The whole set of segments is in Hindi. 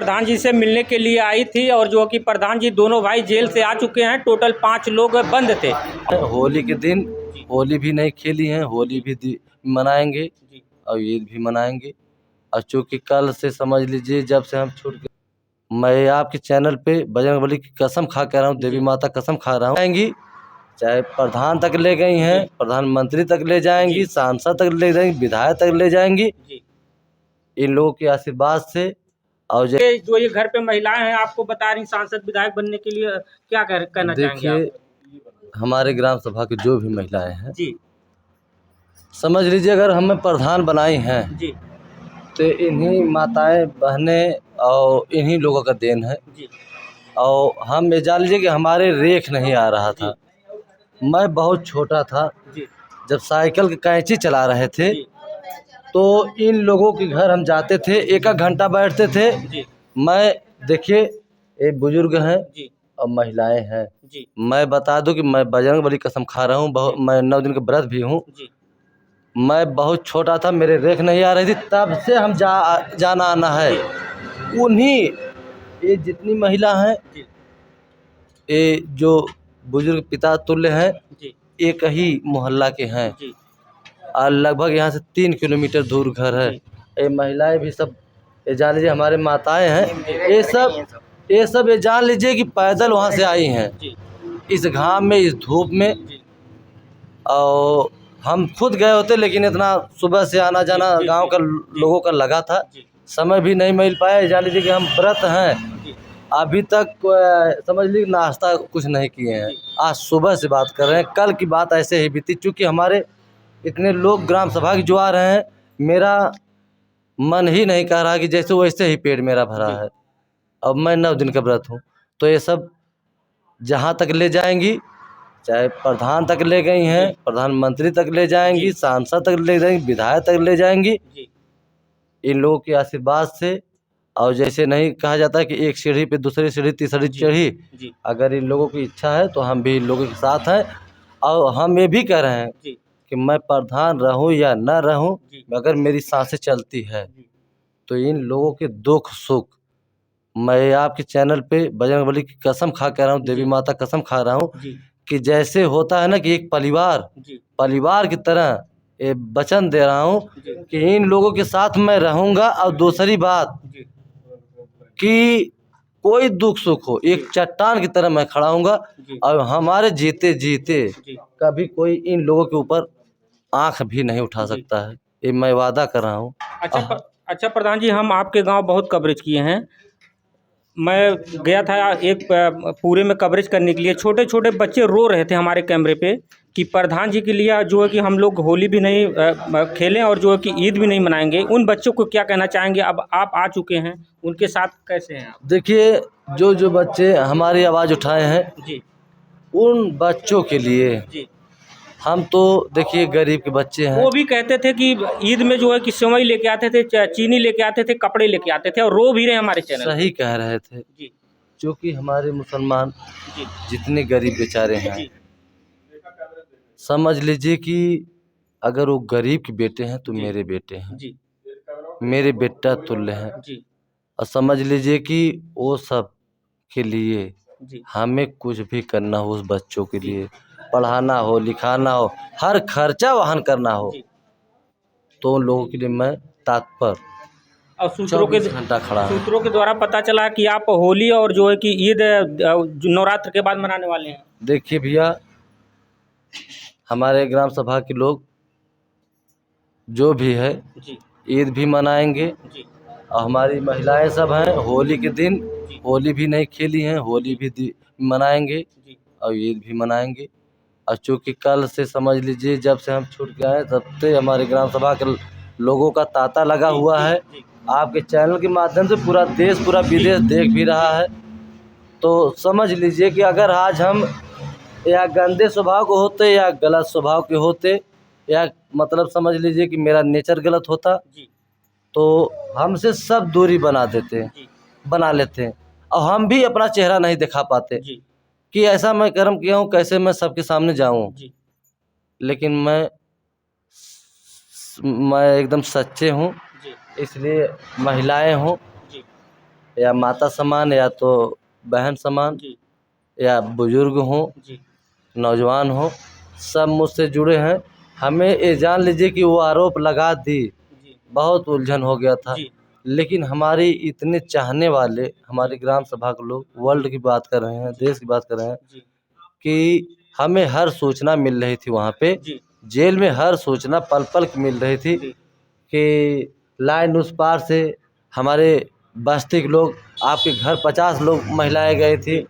प्रधान जी से मिलने के लिए आई थी और जो कि प्रधान जी दोनों भाई जेल से आ चुके हैं। टोटल 5 लोग बंद थे। होली के दिन होली भी नहीं खेली हैं, होली भी मनाएंगे और ईद भी मनाएंगे। और चूँकि कल से समझ लीजिए जब से हम छूट गए, मैं आपके चैनल पे बजरंगबली की कसम खा कह रहा हूँ, देवी माता कसम खा रहा हूँ, आएंगी। चाहे प्रधान तक ले गई हैं, प्रधानमंत्री तक ले जाएंगी, सांसद तक ले जाएंगी, विधायक तक ले जाएंगी, इन लोगों के आशीर्वाद से। और जो ये घर पे महिलाएं हैं आपको बता रही सांसद विधायक बनने के लिए क्या कहना चाहेंगे आप? देखिए, हमारे ग्राम सभा की जो भी महिलाएं हैं जी, समझ लीजिए अगर हमें प्रधान बनाई हैं जी, तो इन्हीं माताएं बहनें और इन्हीं लोगों का देन है। जी, और हम ये जान लीजिए कि हमारे रेख नहीं आ रहा था। मैं बहुत छोटा था जी, जब साइकिल की कैंची चला रहे थे, जी, तो इन लोगों के घर हम जाते थे, एक एक घंटा बैठते थे। जी, मैं देखिए एक बुजुर्ग हैं जी, और महिलाएं हैं। जी, मैं बता दूं कि मैं बजरंगबली कसम खा रहा हूँ, बहुत मैं 9 दिन का व्रत भी हूँ। जी, मैं बहुत छोटा था, मेरे रेख नहीं आ रही थी, तब से हम जाना आना है। उन्हीं ये जितनी महिला हैं, जी, ये जो बुजुर्ग पिता तुल्य हैं, जी, एक ही मोहल्ला के हैं जी, और लगभग यहाँ से 3 किलोमीटर दूर घर है। ये महिलाएं भी सब ये जान लीजिए हमारे माताएं हैं। ये सब ये जान लीजिए कि पैदल वहाँ से आई हैं, जी, इस घाम में, इस धूप में। जी, और हम खुद गए होते, लेकिन इतना सुबह से आना जाना गांव का लोगों का लगा था, समय भी नहीं मिल पाया। जान लीजिए कि हम व्रत हैं, अभी तक समझ लीजिए नाश्ता कुछ नहीं किए हैं। आज सुबह से बात कर रहे हैं, कल की बात ऐसे ही बीती। चूँकि हमारे इतने लोग ग्राम सभा की जो आ रहे हैं, मेरा मन ही नहीं कह रहा कि जैसे वैसे ही पेट मेरा भरा है। अब मैं 9 दिन का व्रत हूँ, तो ये सब जहाँ तक ले जाएंगी, चाहे प्रधान तक ले गई हैं, प्रधानमंत्री तक ले जाएंगी, सांसद तक ले जाएंगी, विधायक तक ले जाएंगी, इन लोगों के आशीर्वाद से। और जैसे नहीं कहा जाता कि एक सीढ़ी पे दूसरी सीढ़ी तीसरी चढ़ी, अगर इन लोगों की इच्छा है तो हम भी इन लोगों के साथ हैं। और हम ये भी कह रहे हैं कि मैं प्रधान रहूं या न रहूं, अगर मेरी सांसें चलती है तो इन लोगों के दुख सुख मैं आपके चैनल पे बजरंगबली की कसम खा कह रहा हूँ, देवी माता कसम खा रहा हूँ कि जैसे होता है ना कि एक परिवार की तरह ये वचन दे रहा हूँ कि इन लोगों के साथ मैं रहूँगा। और दूसरी बात कि कोई दुख सुख हो, एक चट्टान की तरह मैं खड़ा हूँगा। और हमारे जीते जीते कभी कोई इन लोगों के ऊपर आँख भी नहीं उठा सकता है, ये मैं वादा कर रहा हूँ। अच्छा प्रधान जी, हम आपके गांव बहुत कवरेज किए हैं। मैं गया था एक पूरे में कवरेज करने के लिए। छोटे छोटे बच्चे रो रहे थे हमारे कैमरे पे कि प्रधान जी के लिए जो है कि हम लोग होली भी नहीं खेलें और जो है कि ईद भी नहीं मनाएंगे। उन बच्चों को क्या कहना चाहेंगे? अब आप आ चुके हैं, उनके साथ कैसे हैं आप? देखिए, जो जो बच्चे हमारी आवाज़ उठाए हैं, जी, उन बच्चों के लिए जी, हम तो देखिए गरीब के बच्चे हैं। वो भी कहते थे कि ईद में जो है कि सेवई लेके आते थे, चीनी लेके आते थे, कपड़े लेके आते थे, और रो भी रहे हमारे चैनल पे। सही कह रहे थे, जी, क्योंकि हमारे मुसलमान जी, जितने गरीब बेचारे हैं, जी, समझ लीजिए कि अगर वो गरीब के बेटे हैं तो मेरे बेटे हैं, जी, मेरे बेटा तुल्य हैं। जी, और समझ लीजिए कि वो सब के लिए जी, हमें कुछ भी करना हो, उस बच्चों के लिए पढ़ाना हो, लिखाना हो, हर खर्चा वहन करना हो, तो उन लोगों के लिए मैं तत्पर और 24 घंटा खड़ा हूँ। सूत्रों के द्वारा पता चला कि आप होली और जो है कि ईद नवरात्र के बाद मनाने वाले हैं। देखिए भैया, हमारे ग्राम सभा के लोग जो भी है जी, ईद भी मनाएंगे। जी, और हमारी महिलाएं सब हैं, होली के दिन होली भी नहीं खेली हैं, होली भी मनाएंगे जी, और ईद भी मनाएंगे। और चूँकि कल से समझ लीजिए जब से हम छूट गए हैं, तब से हमारे ग्राम सभा के लोगों का तांता लगा हुआ है। आपके चैनल के माध्यम से पूरा देश पूरा विदेश देख भी रहा है। तो समझ लीजिए कि अगर आज हम या गंदे स्वभाव के होते या गलत स्वभाव के होते, या मतलब समझ लीजिए कि मेरा नेचर गलत होता, तो हमसे सब दूरी बना लेते हैं। और हम भी अपना चेहरा नहीं दिखा पाते कि ऐसा मैं कर्म किया हूँ, कैसे मैं सबके सामने जाऊँ। लेकिन मैं एकदम सच्चे हूँ, इसलिए महिलाएं हों या माता समान या तो बहन समान जी या बुजुर्ग हों जी नौजवान हो, सब मुझसे जुड़े हैं। हमें ये जान लीजिए कि वो आरोप लगा दी, जी बहुत उलझन हो गया था। जी लेकिन हमारी इतने चाहने वाले हमारी ग्राम सभा के लोग, वर्ल्ड की बात कर रहे हैं, देश की बात कर रहे हैं, जी कि हमें हर सूचना मिल रही थी वहाँ पे, जी जेल में हर सूचना पल पल की मिल रही थी जी कि लाइन उस पार से हमारे बस्ती के लोग, आपके घर 50 लोग महिलाएं गए थी,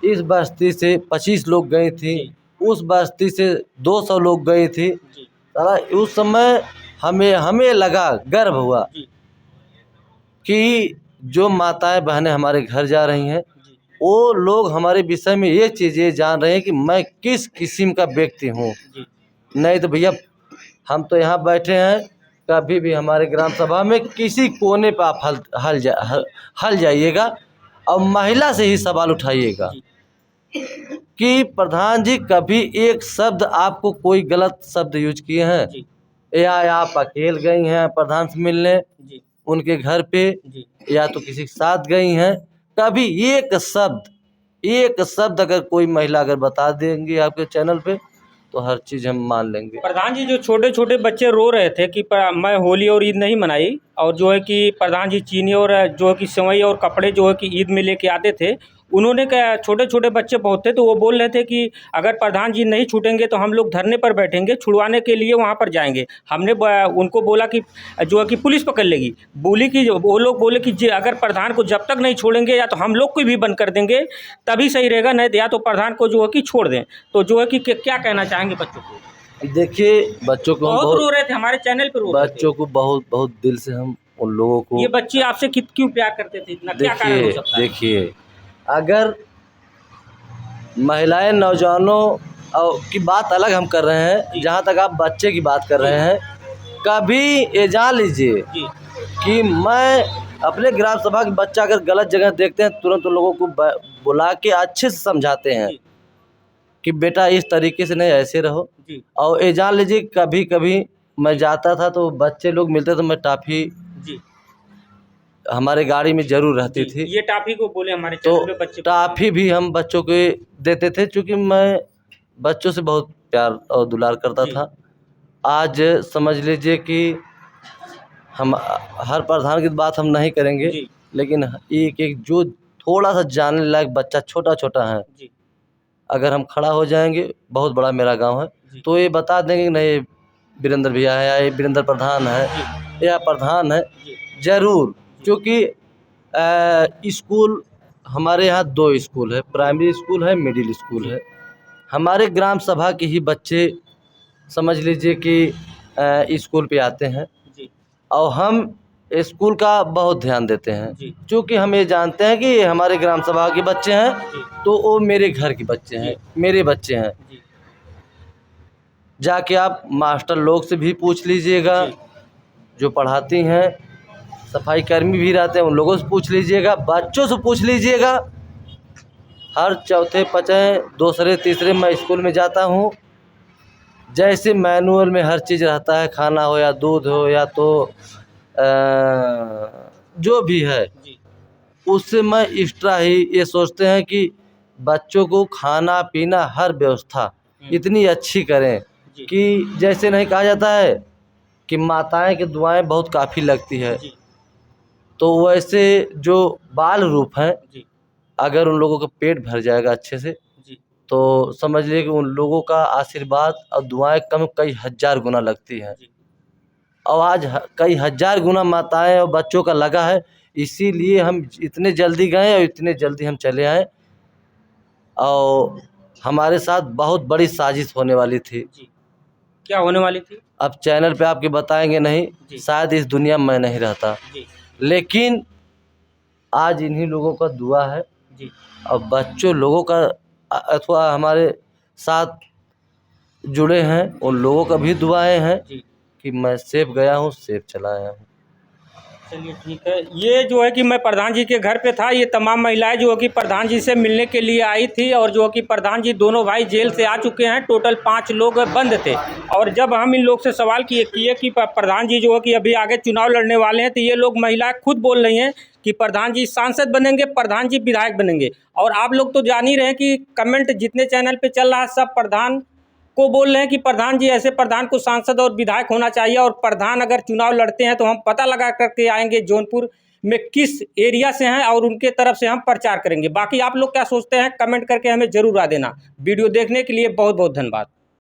इस बस्ती से 25 लोग गई थी, जी उस बस्ती से 200 लोग गई थी। जी साला उस समय हमें लगा, गर्व हुआ जी कि जो माताएं बहनें हमारे घर जा रही हैं, जी वो लोग हमारे विषय में ये चीज़ें जान रहे हैं कि मैं किस किस्म का व्यक्ति हूँ। जी नहीं तो भैया हम तो यहाँ बैठे हैं, कभी भी हमारे ग्राम सभा में किसी कोने पर आप हल जाइएगा और महिला से ही सवाल उठाइएगा जी कि प्रधान जी कभी एक शब्द आपको कोई गलत शब्द यूज किए हैं, जी या आप अकेले गई हैं प्रधान से मिलने जी उनके घर पे, जी या तो किसी के साथ गई हैं, कभी एक शब्द अगर कोई महिला अगर बता देंगी आपके चैनल पे तो हर चीज़ हम मान लेंगे। प्रधान जी, जो छोटे छोटे बच्चे रो रहे थे कि मैं होली और ईद नहीं मनाई, और जो है कि प्रधान जी चीनी और जो है कि सेवई और कपड़े जो है कि ईद में लेके आते थे, उन्होंने क्या, छोटे छोटे बच्चे बहुत थे तो वो बोल रहे थे कि अगर प्रधान जी नहीं छूटेंगे तो हम लोग धरने पर बैठेंगे, छुड़वाने के लिए वहाँ पर जाएंगे। हमने उनको बोला कि जो है कि पुलिस पकड़ लेगी। बोली कि वो लोग बोले कि अगर प्रधान को जब तक नहीं छोड़ेंगे या तो हम लोग को भी बंद कर देंगे, तभी सही रहेगा, नहीं तो या तो प्रधान को जो है कि छोड़ दें। तो जो है कि क्या कहना चाहेंगे बच्चों को? देखिए बच्चों को हम बहुत रो रहे थे, हमारे चैनल पे रो रहे थे। बच्चों को बहुत बहुत दिल से हम उन लोगों को, ये बच्चे आपसे क्यों प्यार करते थे इतना, क्या कारण हो सकता है? देखिए अगर महिलाएं नौजवानों की बात अलग हम कर रहे हैं, जहाँ तक आप बच्चे की बात कर रहे हैं, कभी ये जान लीजिए जी कि मैं अपने ग्राम सभा के बच्चा अगर गलत जगह देखते हैं तुरंत उन लोगों को बुला के अच्छे से समझाते हैं जी कि बेटा इस तरीके से नहीं, ऐसे रहो। जी और ये जान लीजिए कभी कभी मैं जाता था तो बच्चे लोग मिलते तो मैं टॉफ़ी जी हमारे गाड़ी में ज़रूर रहती जी, थी, ये टॉफी को बोले हमारे तो चैनल पे बच्चे को। टॉफ़ी भी हम बच्चों को देते थे, क्योंकि मैं बच्चों से बहुत प्यार और दुलार करता जी था। आज समझ लीजिए कि हम हर प्रधान की बात हम नहीं करेंगे, जी लेकिन एक एक जो थोड़ा सा जानने लायक बच्चा छोटा छोटा है, जी अगर हम खड़ा हो जाएंगे, बहुत बड़ा मेरा गांव है, जी तो ये बता देंगे कि नहीं वीरेंद्र भैया है या ये वीरेंद्र प्रधान है जी या प्रधान है। जी ज़रूर, क्योंकि स्कूल हमारे यहाँ 2 स्कूल है, प्राइमरी स्कूल है, मिडिल स्कूल जी है। हमारे ग्राम सभा के ही बच्चे समझ लीजिए कि स्कूल पे आते हैं, जी और हम स्कूल का बहुत ध्यान देते हैं, जी क्योंकि हम ये जानते हैं कि ये हमारे ग्राम सभा के बच्चे हैं, जी तो वो मेरे घर के बच्चे हैं, मेरे बच्चे हैं। जी जाके आप मास्टर लोग से भी पूछ लीजिएगा, जी जो पढ़ाती हैं, सफाई कर्मी भी रहते हैं, उन लोगों से पूछ लीजिएगा, बच्चों से पूछ लीजिएगा। हर चौथे पाँचवें दूसरे तीसरे मैं स्कूल में जाता हूँ, जैसे मैनुअल में हर चीज़ रहता है, खाना हो या दूध हो या तो जो भी है, जी उससे मैं एक्स्ट्रा ही ये सोचते हैं कि बच्चों को खाना पीना हर व्यवस्था इतनी अच्छी करें जी कि जैसे नहीं कहा जाता है कि माताएं की दुआएं बहुत काफ़ी लगती है, जी तो वैसे जो बाल रूप हैं, जी अगर उन लोगों का पेट भर जाएगा अच्छे से, जी तो समझ लीजिए कि उन लोगों का आशीर्वाद और दुआएं कई हज़ार गुना लगती हैं। जी और आज कई हज़ार गुना माताएं और बच्चों का लगा है, इसीलिए हम इतने जल्दी गए और इतने जल्दी हम चले आए। और हमारे साथ बहुत बड़ी साजिश होने वाली थी, जी क्या होने वाली थी? अब चैनल पे आपके बताएंगे नहीं, जी शायद इस दुनिया में मैं नहीं रहता, जी लेकिन आज इन्हीं लोगों का दुआ है जी और बच्चों लोगों का अथवा हमारे साथ जुड़े हैं उन लोगों का भी दुआएं हैं जी कि मैं सेफ गया हूँ, सेफ चला आया हूँ। चलिए ठीक है। ये जो है कि मैं प्रधान जी के घर पे था, ये तमाम महिलाएं जो है कि प्रधान जी से मिलने के लिए आई थी और जो है कि प्रधान जी दोनों भाई जेल से आ चुके हैं। टोटल 5 लोग बंद थे और जब हम इन लोग से सवाल किए कि प्रधान जी जो है कि अभी आगे चुनाव लड़ने वाले हैं, तो ये लोग महिलाएं खुद बोल रही हैं कि प्रधान जी सांसद बनेंगे, प्रधान जी विधायक बनेंगे। और आप लोग तो जान ही रहे हैं कि कमेंट जितने चैनल पे चल रहा है सब प्रधान को बोल रहे हैं कि प्रधान जी ऐसे प्रधान को सांसद और विधायक होना चाहिए। और प्रधान अगर चुनाव लड़ते हैं तो हम पता लगा करके आएंगे जौनपुर में किस एरिया से हैं और उनके तरफ से हम प्रचार करेंगे। बाकी आप लोग क्या सोचते हैं कमेंट करके हमें ज़रूर आ देना। वीडियो देखने के लिए बहुत बहुत धन्यवाद।